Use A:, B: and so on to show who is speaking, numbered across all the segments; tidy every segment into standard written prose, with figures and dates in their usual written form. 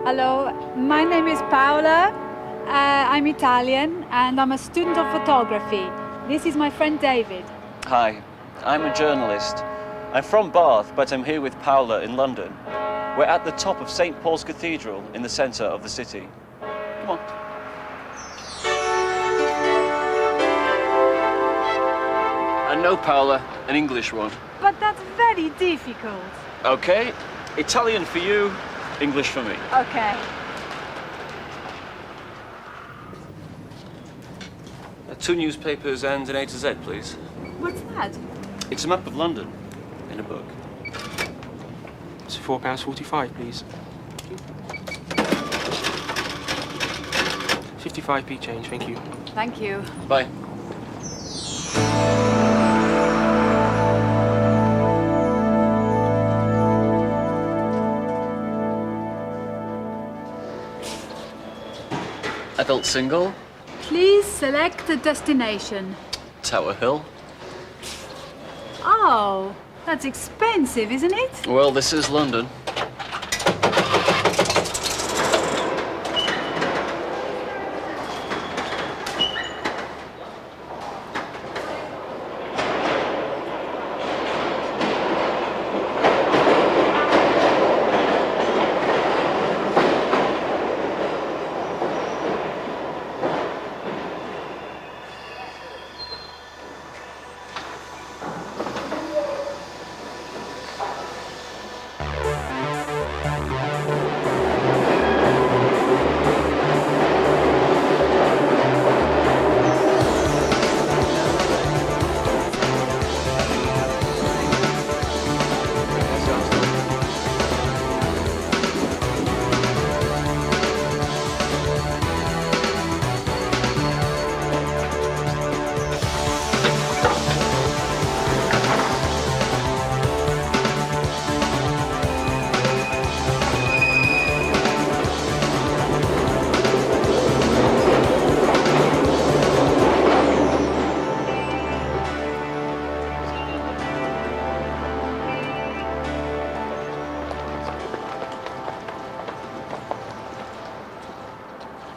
A: Hello, my name is Paola. I'm Italian and I'm a student of photography. This is my friend David.
B: Hi, I'm a journalist. I'm from Bath, but I'm here with Paola in London. We're at the top of St. Paul's Cathedral in the centre of the city. Come on. And no, Paola, an English one.
A: But that's very difficult.
B: Okay, Italian for you, English for me.
A: Okay.
B: Two newspapers and an A to Z, please.
A: What's that?
B: It's a map of London in a book.
C: It's £4.45, please. 55p change, thank you.
A: Thank you.
B: Bye. Adult single,
A: Please select a destination.
B: Tower Hill.
A: Oh, that's expensive, isn't it?
B: Well, this is London.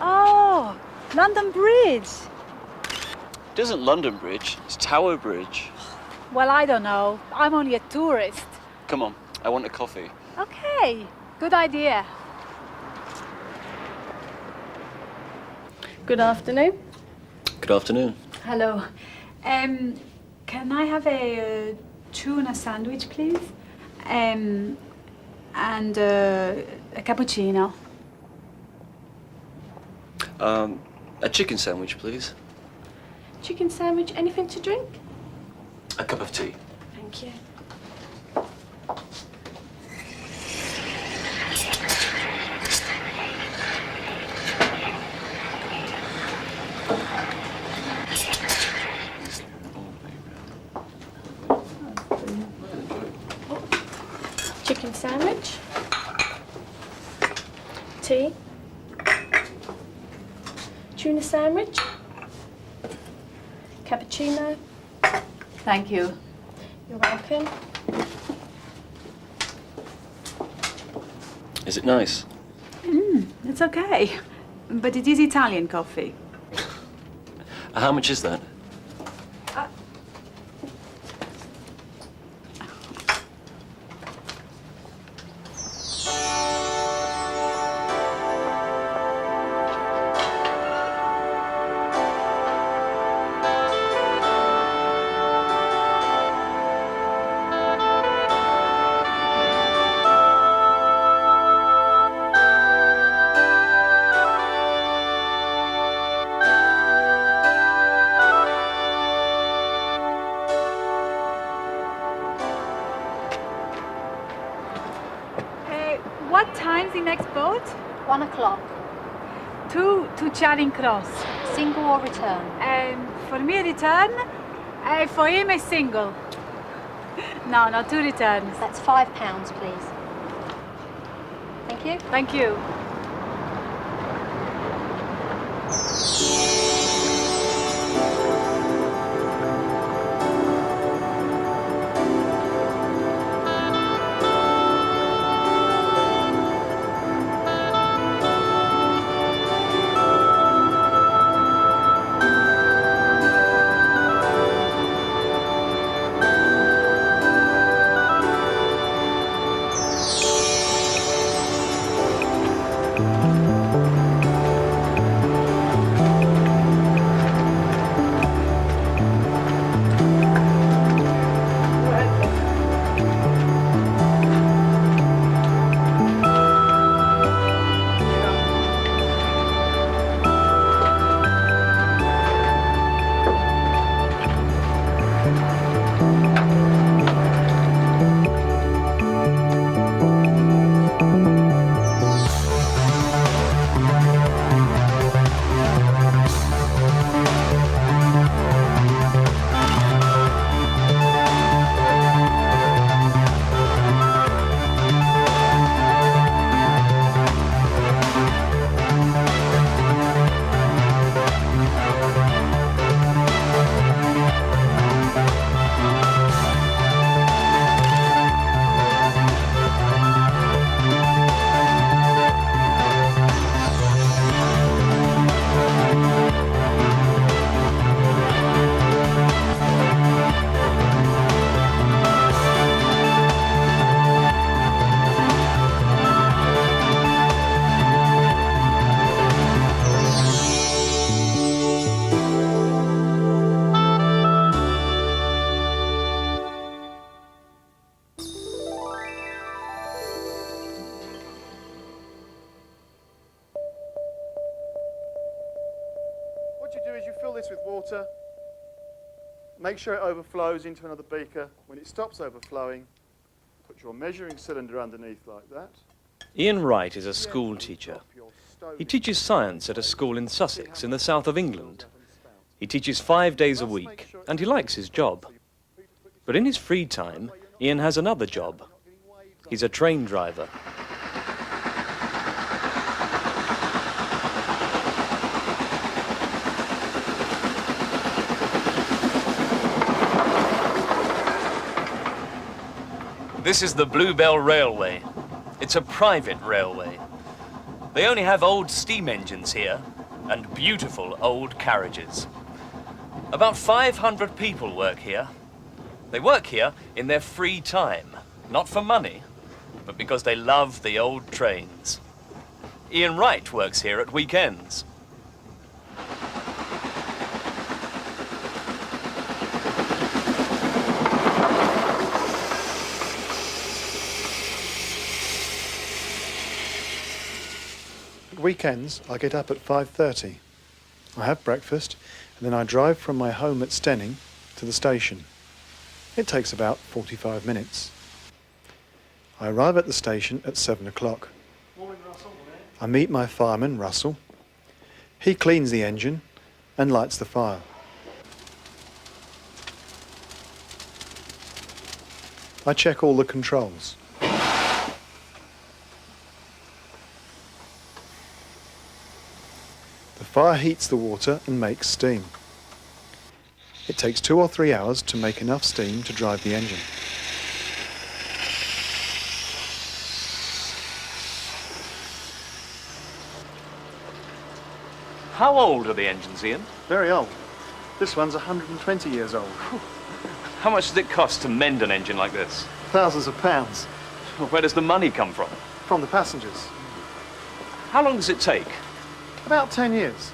A: Oh, London Bridge.
B: It isn't London Bridge, it's Tower Bridge.
A: Well, I don't know. I'm only a tourist.
B: Come on, I want a coffee.
A: Okay, good idea.
D: Good afternoon.
B: Good afternoon.
A: Hello. Can I have a tuna sandwich, please? And a cappuccino.
B: A chicken sandwich, please.
D: Chicken sandwich, anything to drink?
B: A cup of tea.
D: Thank you. Chicken sandwich. Tea. Tuna sandwich. Cappuccino.
A: Thank you.
D: You're welcome.
B: Is it nice?
A: It's okay. But it is Italian coffee.
B: How much is that?
A: What time's the next boat?
E: 1 o'clock.
A: To Charing Cross.
E: Single or return?
A: For me, return. For him, a single. No, 2 returns.
E: That's £5, please. Thank you.
A: Thank you.
F: this with water. Make sure it overflows into another beaker. When it stops overflowing, put your measuring cylinder underneath like that.
G: Ian Wright is a school teacher. He teaches science at a school in Sussex in the south of England. He teaches 5 days a week and he likes his job. But in his free time, Ian has another job. He's a train driver. This is the Bluebell Railway. It's a private railway. They only have old steam engines here and beautiful old carriages. About 500 people work here. They work here in their free time, not for money, but because they love the old trains. Ian Wright works here at weekends.
F: Weekends, I get up at 5:30. I have breakfast, and then I drive from my home at Stenning to the station. It takes about 45 minutes. I arrive at the station at 7 o'clock. I meet my fireman, Russell. He cleans the engine and lights the fire. I check all the controls. The fire heats the water and makes steam. It takes 2 or 3 hours to make enough steam to drive the engine.
G: How old are the engines, Ian?
F: Very old. This one's 120 years old.
G: How much does it cost to mend an engine like this?
F: Thousands of pounds.
G: Where does the money come from?
F: From the passengers.
G: How long does it take?
F: About 10 years.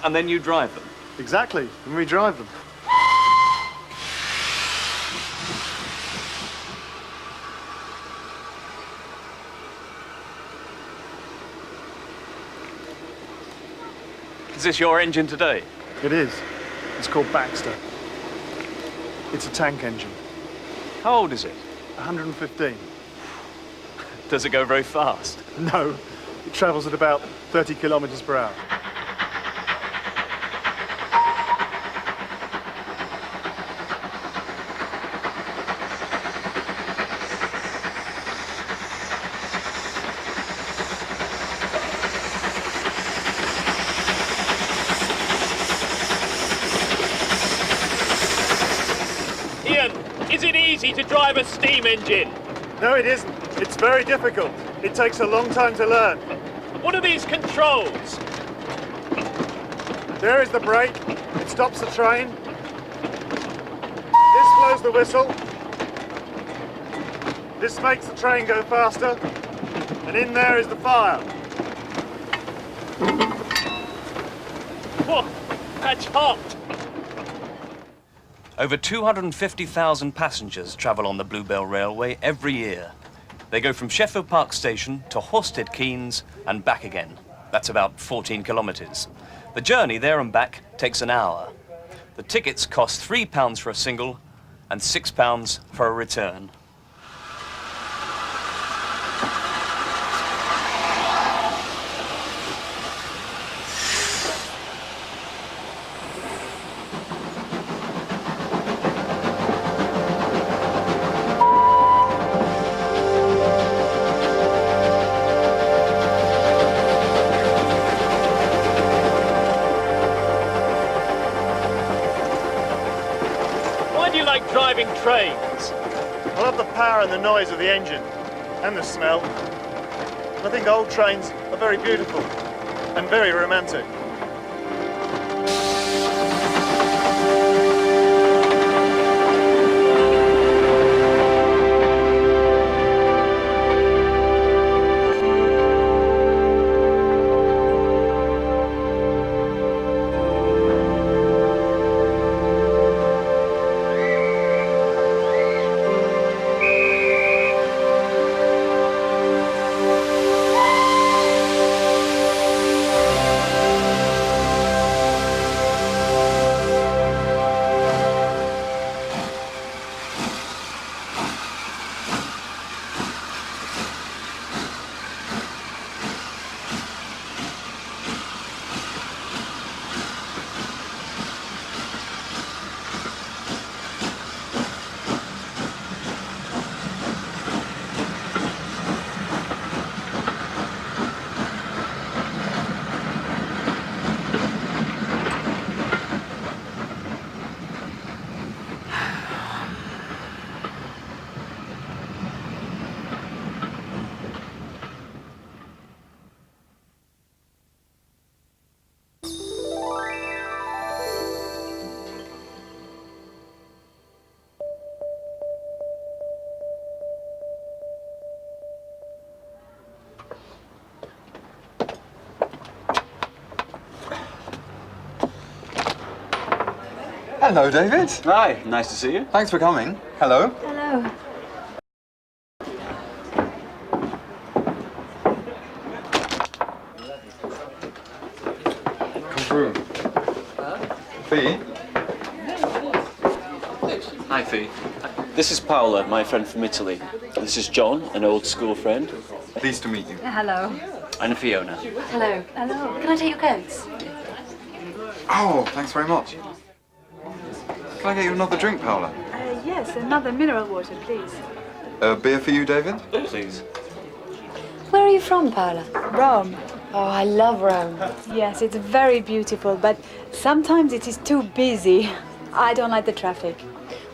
G: And then you drive them?
F: Exactly, and we drive them.
G: Is this your engine today?
F: It is. It's called Baxter. It's a tank engine.
G: How old is it?
F: 115.
G: Does it go very fast?
F: No, it travels at about 30 kilometers per hour.
H: Ian, is it easy to drive a steam engine?
F: No, it isn't. It's very difficult. It takes a long time to learn.
H: What are these controls?
F: There is the brake. It stops the train. This blows the whistle. This makes the train go faster. And in there is the fire.
H: Whoa, that's hot.
G: Over 250,000 passengers travel on the Bluebell Railway every year. They go from Sheffield Park Station to Horsted Keynes and back again. That's about 14 kilometres. The journey there and back takes an hour. The tickets cost £3 for a single and £6 for a return.
H: Why do you like driving trains?
F: I love the power and the noise of the engine. And the smell. I think old trains are very beautiful and very romantic.
I: Hello, David.
B: Hi, nice to see you.
I: Thanks for coming. Hello.
E: Hello.
I: Come through. Fee?
B: Hi, Fee. This is Paola, my friend from Italy. This is John, an old school friend.
I: Pleased to meet you.
E: Hello.
B: And Fiona.
E: Hello. Hello. Can I take your coats?
I: Oh, thanks very much. Can I get you another drink, Paola?
A: Yes, another mineral water, please.
I: A beer for you, David?
B: Please.
E: Where are you from, Paola?
A: Rome.
E: Oh, I love Rome.
A: Yes, it's very beautiful, but sometimes it is too busy. I don't like the traffic.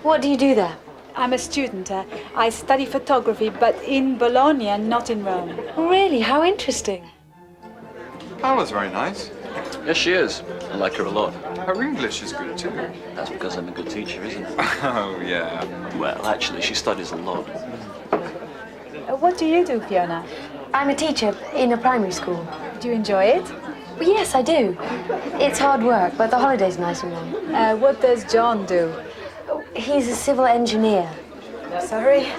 E: What do you do there?
A: I'm a student. I study photography, but in Bologna, not in Rome.
E: Really? How interesting.
I: Paola's very nice.
B: Yes, she is. I like her a lot.
I: Her English is good too.
B: That's because I'm a good teacher, isn't it?
I: Oh, yeah.
B: Well, actually, she studies a lot.
A: What do you do, Fiona?
E: I'm a teacher in a primary school.
A: Do you enjoy it?
E: Well, yes, I do. It's hard work, but the holiday's nice and long.
A: What does John do?
E: He's a civil engineer.
A: Sorry?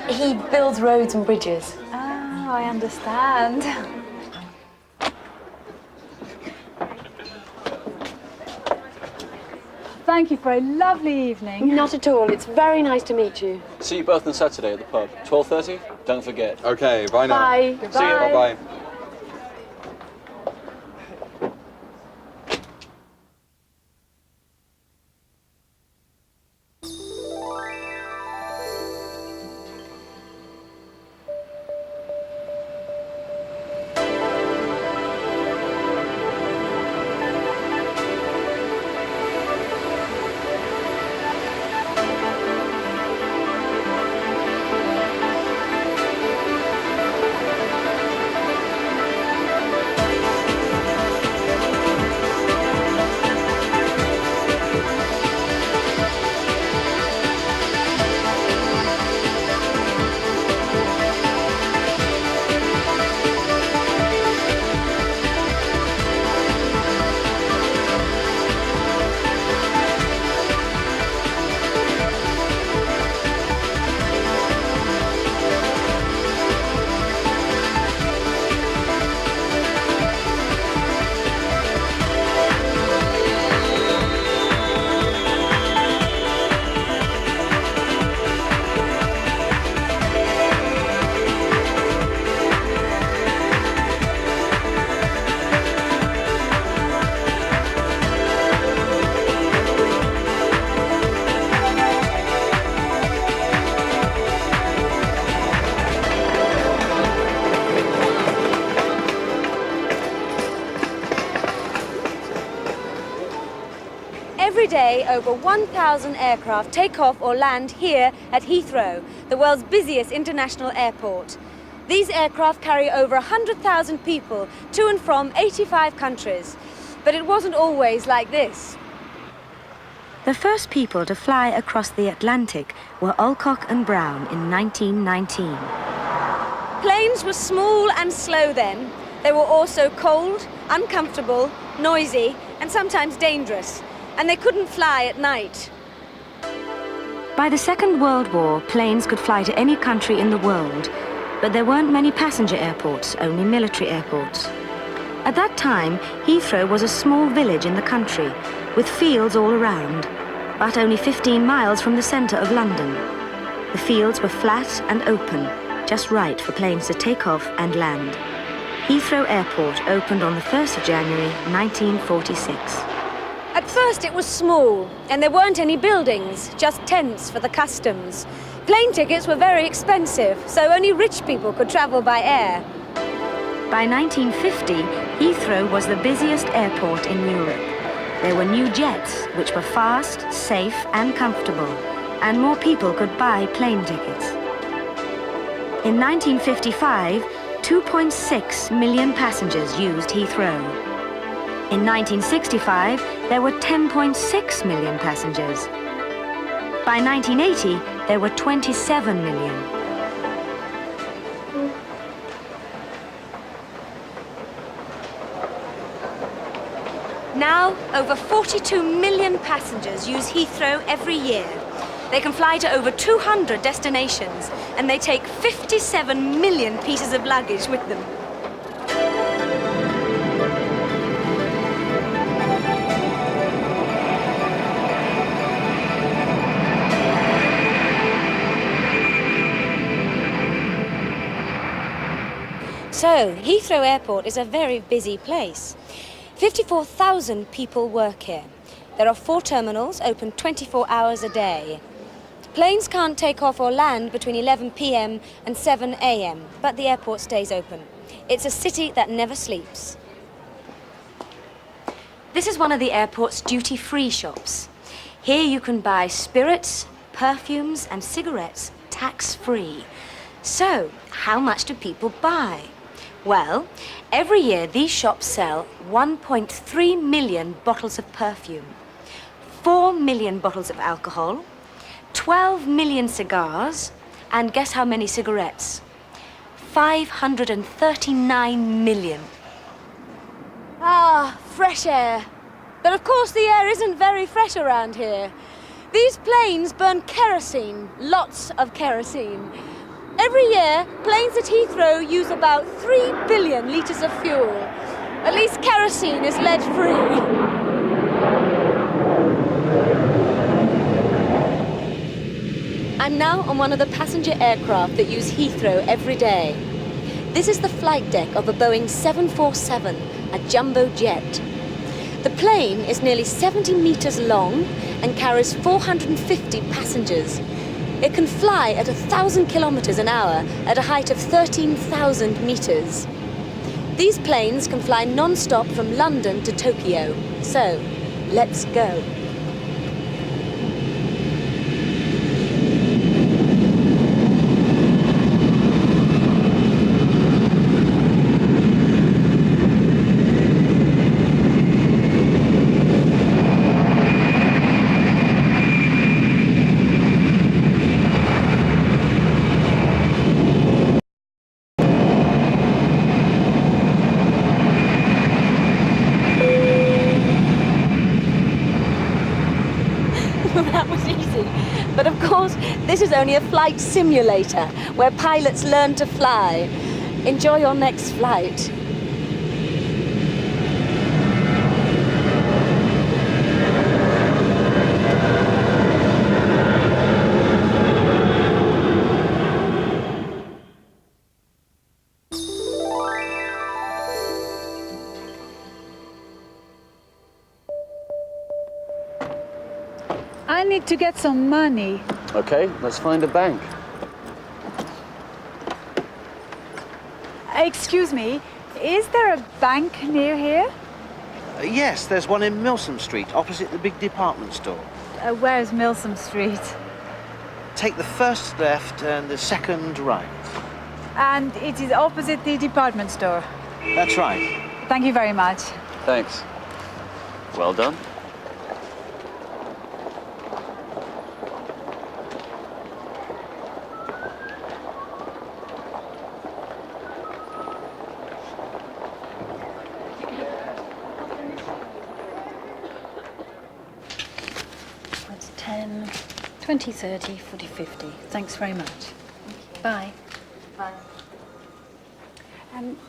E: He builds roads and bridges.
A: Oh, I understand. Thank you for a lovely evening.
E: Not at all. It's very nice to meet you.
B: See you both on Saturday at the pub. 12:30? Don't forget.
I: Okay, bye now.
E: Bye.
B: See you.
I: Bye-bye.
J: Every day, over 1,000 aircraft take off or land here at Heathrow, the world's busiest international airport. These aircraft carry over 100,000 people to and from 85 countries. But it wasn't always like this.
K: The first people to fly across the Atlantic were Alcock and Brown in 1919.
J: Planes were small and slow then. They were also cold, uncomfortable, noisy, and sometimes dangerous. And they couldn't fly at night.
K: By the Second World War, planes could fly to any country in the world, but there weren't many passenger airports, only military airports. At that time, Heathrow was a small village in the country, with fields all around, but only 15 miles from the centre of London. The fields were flat and open, just right for planes to take off and land. Heathrow Airport opened on the 1st of January, 1946.
J: At first it was small, and there weren't any buildings, just tents for the customs. Plane tickets were very expensive, so only rich people could travel by air.
K: By 1950, Heathrow was the busiest airport in Europe. There were new jets, which were fast, safe and comfortable, and more people could buy plane tickets. In 1955, 2.6 million passengers used Heathrow. In 1965, there were 10.6 million passengers. By 1980, there were 27 million.
J: Now, over 42 million passengers use Heathrow every year. They can fly to over 200 destinations, and they take 57 million pieces of luggage with them. So, Heathrow Airport is a very busy place. 54,000 people work here. There are 4 terminals open 24 hours a day. Planes can't take off or land between 11 p.m. and 7 a.m., but the airport stays open. It's a city that never sleeps. This is one of the airport's duty-free shops. Here you can buy spirits, perfumes and cigarettes tax-free. So, how much do people buy? Well, every year these shops sell 1.3 million bottles of perfume, 4 million bottles of alcohol, 12 million cigars, and guess how many cigarettes? 539 million. Ah, fresh air. But of course the air isn't very fresh around here. These planes burn kerosene, lots of kerosene. Every year, planes at Heathrow use about 3 billion litres of fuel. At least kerosene is lead-free. I'm now on one of the passenger aircraft that use Heathrow every day. This is the flight deck of a Boeing 747, a jumbo jet. The plane is nearly 70 metres long and carries 450 passengers. It can fly at 1,000 kilometres an hour at a height of 13,000 metres. These planes can fly non-stop from London to Tokyo. So, let's go. That was easy. But of course, this is only a flight simulator where pilots learn to fly. Enjoy your next flight.
A: I need to get some money.
B: Okay, let's find a bank.
A: Excuse me, is there a bank near here?
L: Yes, there's one in Milsom Street, opposite the big department store.
A: Where's Milsom Street?
L: Take the first left and the second right.
A: And it is opposite the department store.
L: That's right.
A: Thank you very much.
B: Thanks. Well done.
M: That's 10, 20, 30, 40, 50. Thanks very much. Bye.
A: Bye.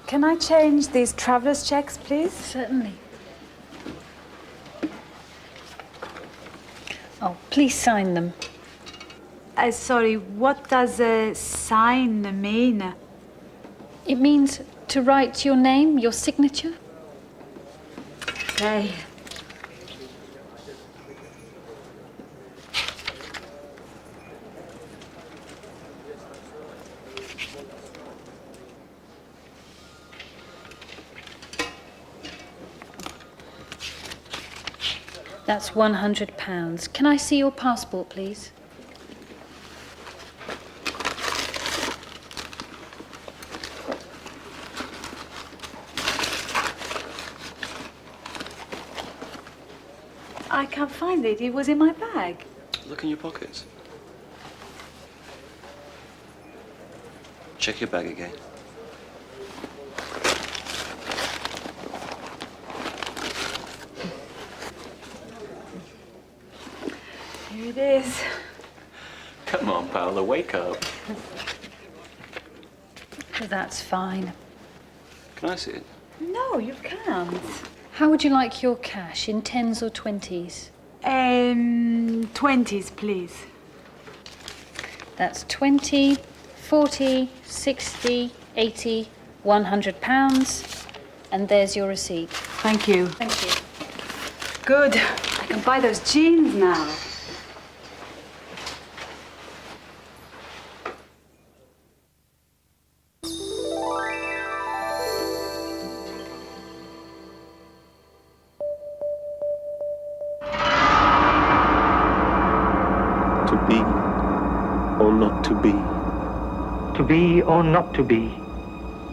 A: Can I change these traveller's checks, please?
M: Certainly. Oh, please sign them.
A: Sorry, what does sign mean?
M: It means to write your name, your signature.
A: Okay.
M: That's £100. Can I see your passport, please?
A: I can't find it. It was in my bag.
B: Look in your pockets. Check your bag again.
A: It is.
B: Come on, Paula, wake up.
M: That's fine.
B: Can I see it?
A: No, you can't.
M: How would you like your cash, in 10s or 20s?
A: 20s, please.
M: That's 20, 40, 60, 80, £100. And there's your receipt.
A: Thank you.
M: Thank you.
A: Good. I can buy those jeans now.
N: To be or not to be?
O: To be or not to be?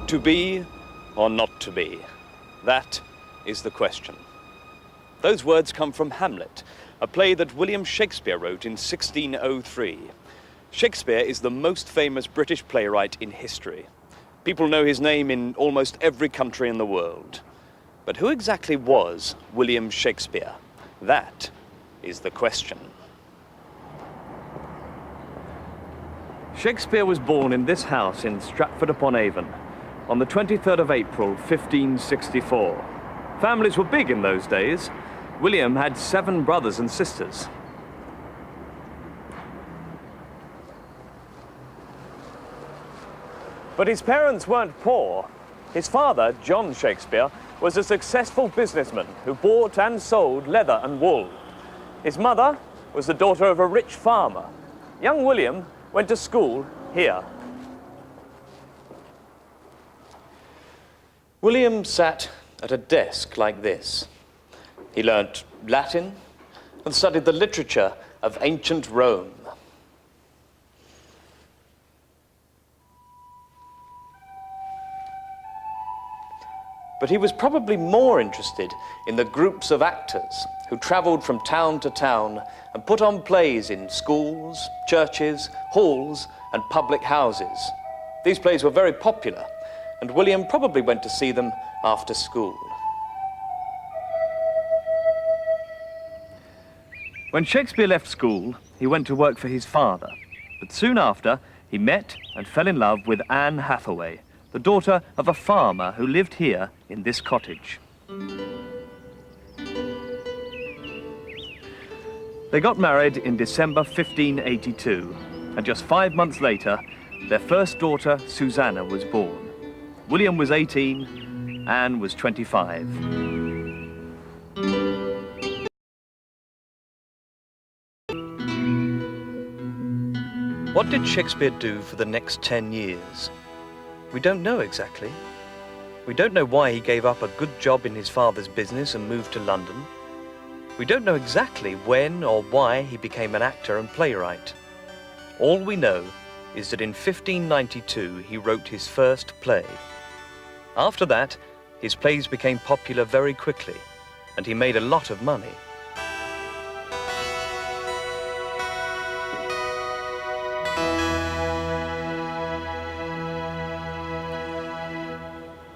G: To be or not to be? That is the question. Those words come from Hamlet, a play that William Shakespeare wrote in 1603. Shakespeare is the most famous British playwright in history. People know his name in almost every country in the world. But who exactly was William Shakespeare? That is the question. Shakespeare was born in this house in Stratford-upon-Avon on the 23rd of April, 1564. Families were big in those days. William had 7 brothers and sisters. But his parents weren't poor. His father, John Shakespeare, was a successful businessman who bought and sold leather and wool. His mother was the daughter of a rich farmer. Young William went to school here. William sat at a desk like this. He learnt Latin and studied the literature of ancient Rome. But he was probably more interested in the groups of actors who travelled from town to town and put on plays in schools, churches, halls, and public houses. These plays were very popular, and William probably went to see them after school. When Shakespeare left school, he went to work for his father, but soon after, he met and fell in love with Anne Hathaway, the daughter of a farmer who lived here in this cottage. They got married in December 1582, and just 5 months later, their first daughter, Susanna, was born. William was 18, Anne was 25. What did Shakespeare do for the next 10 years? We don't know exactly. We don't know why he gave up a good job in his father's business and moved to London. We don't know exactly when or why he became an actor and playwright. All we know is that in 1592 he wrote his first play. After that, his plays became popular very quickly, and he made a lot of money.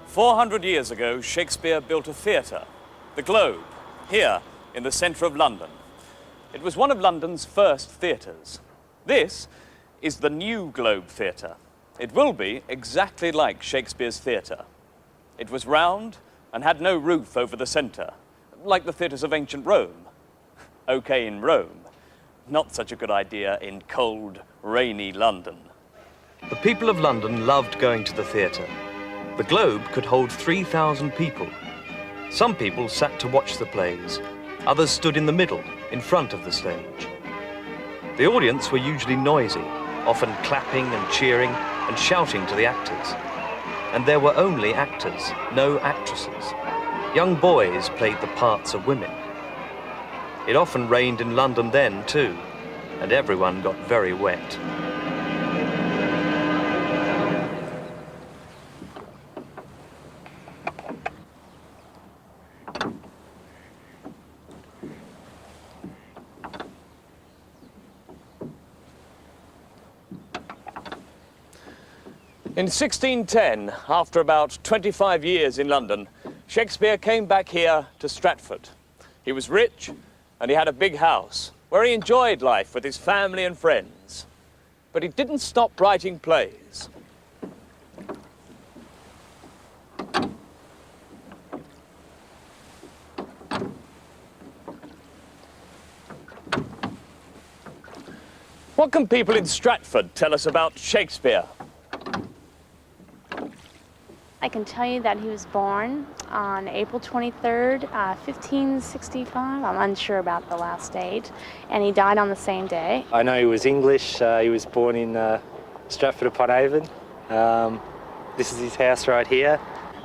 G: "400 years ago, Shakespeare built a theatre, the Globe, here in the centre of London. It was one of London's first theatres. This is the new Globe Theatre. It will be exactly like Shakespeare's theatre. It was round and had no roof over the centre, like the theatres of ancient Rome. Okay in Rome, not such a good idea in cold, rainy London. The people of London loved going to the theatre. The Globe could hold 3,000 people. Some people sat to watch the plays. Others stood in the middle, in front of the stage. The audience were usually noisy, often clapping and cheering and shouting to the actors. And there were only actors, no actresses. Young boys played the parts of women. It often rained in London then too, and everyone got very wet. In 1610, after about 25 years in London, Shakespeare came back here to Stratford. He was rich and he had a big house, where he enjoyed life with his family and friends. But he didn't stop writing plays. What can people in Stratford tell us about Shakespeare?
P: I can tell you that he was born on April 23rd, 1565. I'm unsure about the last date. And he died on the same day.
Q: I know he was English. He was born in Stratford-upon-Avon. This is his house right here.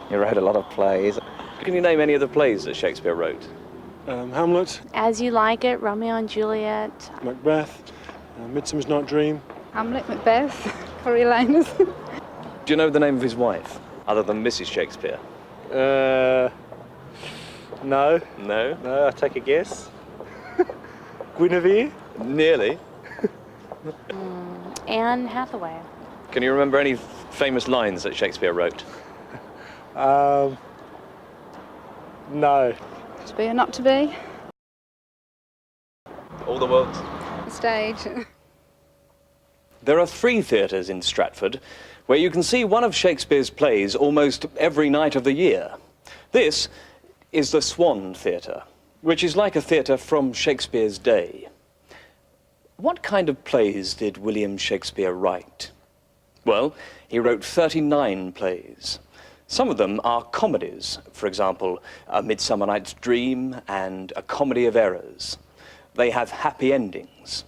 B: He wrote a lot of plays. Can you name any of the plays that Shakespeare wrote?
R: Hamlet,
P: As You Like It, Romeo and Juliet.
R: Macbeth, Midsummer's Night Dream.
A: Hamlet, Macbeth, Coriolanus.
B: Do you know the name of his wife, other than Mrs. Shakespeare?
Q: No.
B: No?
Q: No, I'll take a guess. Guinevere?
B: Nearly.
P: Anne Hathaway.
B: Can you remember any famous lines that Shakespeare wrote?
Q: No.
A: To be or not to be?
B: All the world.
A: The stage.
B: There are 3 theatres in Stratford where you can see one of Shakespeare's plays almost every night of the year. This is the Swan Theatre, which is like a theatre from Shakespeare's day. What kind of plays did William Shakespeare write? Well, he wrote 39 plays. Some of them are comedies, for example, A Midsummer Night's Dream and A Comedy of Errors. They have happy endings.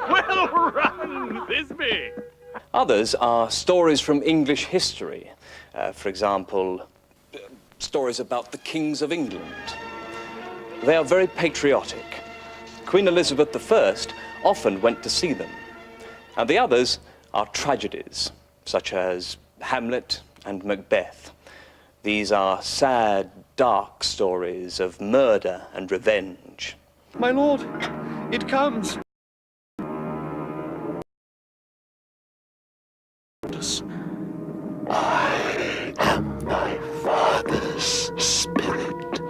H: Well run, Thisbe!
B: Others are stories from English history. For example, stories about the kings of England. They are very patriotic. Queen Elizabeth I often went to see them. And the others are tragedies, such as Hamlet and Macbeth. These are sad, dark stories of murder and revenge.
R: My lord, it comes.
N: I am thy father's spirit.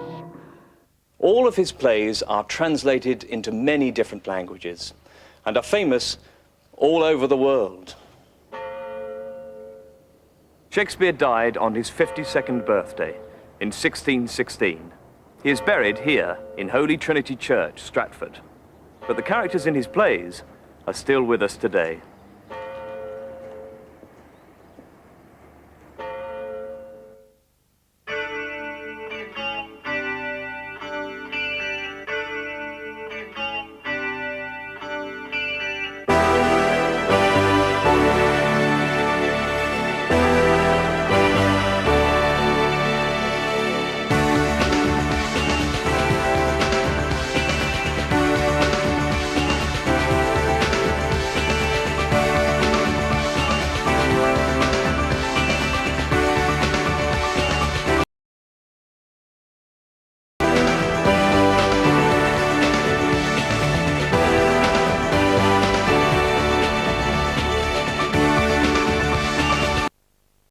B: All of his plays are translated into many different languages and are famous all over the world. Shakespeare died on his 52nd birthday in 1616. He is buried here in Holy Trinity Church, Stratford. But the characters in his plays are still with us today.